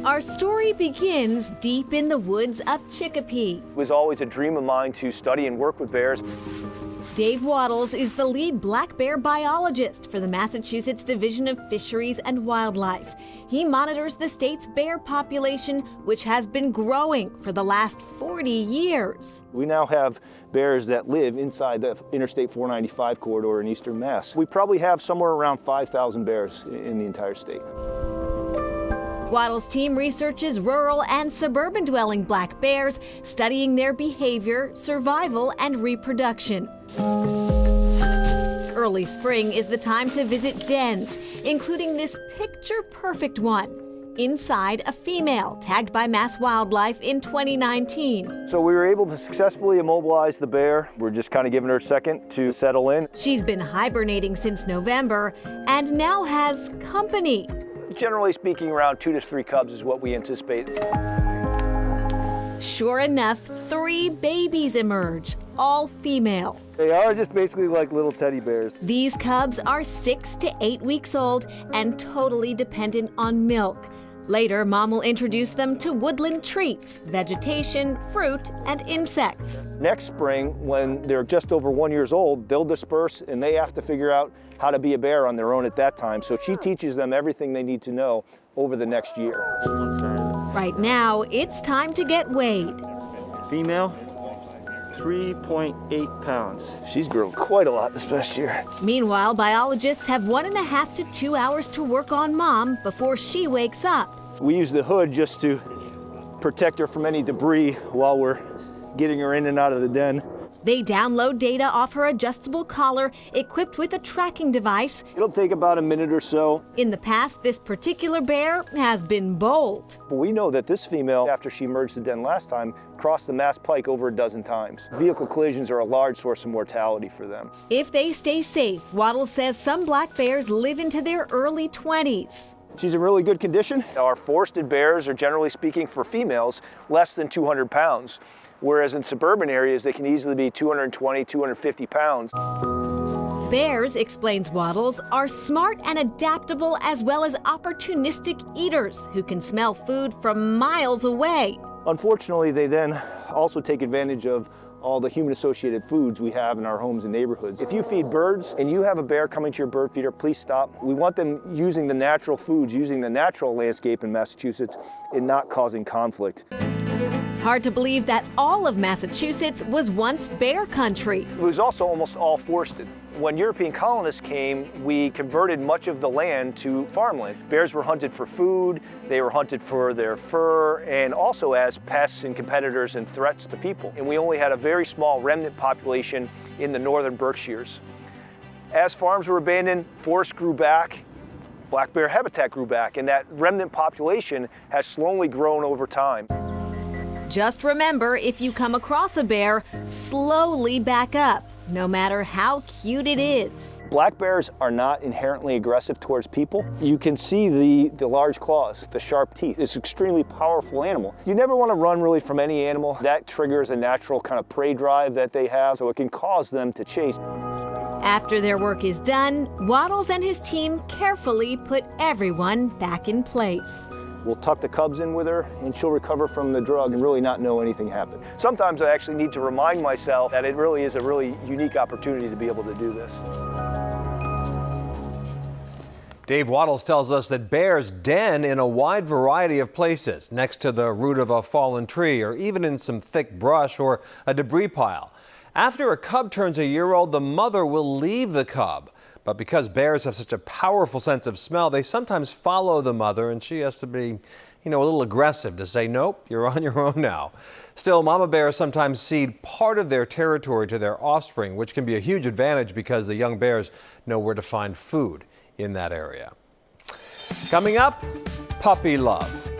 Our story begins deep in the woods of Chicopee. It was always a dream of mine to study and work with bears. Dave Wattles is the lead black bear biologist for the Massachusetts Division of Fisheries and Wildlife. He monitors the state's bear population, which has been growing for the last 40 years. We now have bears that live inside the Interstate 495 corridor in eastern Mass. We probably have somewhere around 5,000 bears in the entire state. Wattles' team researches rural and suburban dwelling black bears, studying their behavior, survival, and reproduction. Early spring is the time to visit dens, including this picture-perfect one, inside a female tagged by Mass Wildlife in 2019. So we were able to successfully immobilize the bear. We're just kind of giving her a second to settle in. She's been hibernating since November and now has company. Generally speaking, around 2 to 3 cubs is what we anticipate. Sure enough, 3 babies emerge, all female. They are just basically like little teddy bears. These cubs are 6 to 8 weeks old and totally dependent on milk. Later, Mom will introduce them to woodland treats, vegetation, fruit, and insects. Next spring, when they're just over 1 year old, they'll disperse and they have to figure out how to be a bear on their own at that time. So she teaches them everything they need to know over the next year. Right now, it's time to get weighed. Female, 3.8 pounds. She's grown quite a lot this past year. Meanwhile, biologists have 1.5 to 2 hours to work on Mom before she wakes up. We use the hood just to protect her from any debris while we're getting her in and out of the den. They download data off her adjustable collar equipped with a tracking device. It'll take about a minute or so. In the past, this particular bear has been bold. But we know that this female, after she emerged the den last time, crossed the Mass Pike over a dozen times. Vehicle collisions are a large source of mortality for them. If they stay safe, Wattles says some black bears live into their early 20s. She's in really good condition. Our forested bears are, generally speaking, for females, less than 200 pounds. Whereas in suburban areas, they can easily be 220, 250 pounds. Bears, explains Wattles, are smart and adaptable as well as opportunistic eaters who can smell food from miles away. Unfortunately, they then also take advantage of all the human-associated foods we have in our homes and neighborhoods. If you feed birds and you have a bear coming to your bird feeder, please stop. We want them using the natural foods, using the natural landscape in Massachusetts and not causing conflict. Hard to believe that all of Massachusetts was once bear country. It was also almost all forested. When European colonists came, we converted much of the land to farmland. Bears were hunted for food, they were hunted for their fur, and also as pests and competitors and threats to people. And we only had a very small remnant population in the northern Berkshires. As farms were abandoned, forests grew back, black bear habitat grew back, and that remnant population has slowly grown over time. Just remember, if you come across a bear, slowly back up, no matter how cute it is. Black bears are not inherently aggressive towards people. You can see the large claws, the sharp teeth. It's an extremely powerful animal. You never want to run really from any animal. That triggers a natural kind of prey drive that they have, so it can cause them to chase. After their work is done, Wattles and his team carefully put everyone back in place. We'll tuck the cubs in with her and she'll recover from the drug and really not know anything happened. Sometimes I actually need to remind myself that it really is a really unique opportunity to be able to do this. Dave Wattles tells us that bears den in a wide variety of places, next to the root of a fallen tree or even in some thick brush or a debris pile. After a cub turns a year old, the mother will leave the cub. But because bears have such a powerful sense of smell, they sometimes follow the mother, and she has to be, a little aggressive to say, nope, you're on your own now. Still, mama bears sometimes cede part of their territory to their offspring, which can be a huge advantage because the young bears know where to find food in that area. Coming up, puppy love.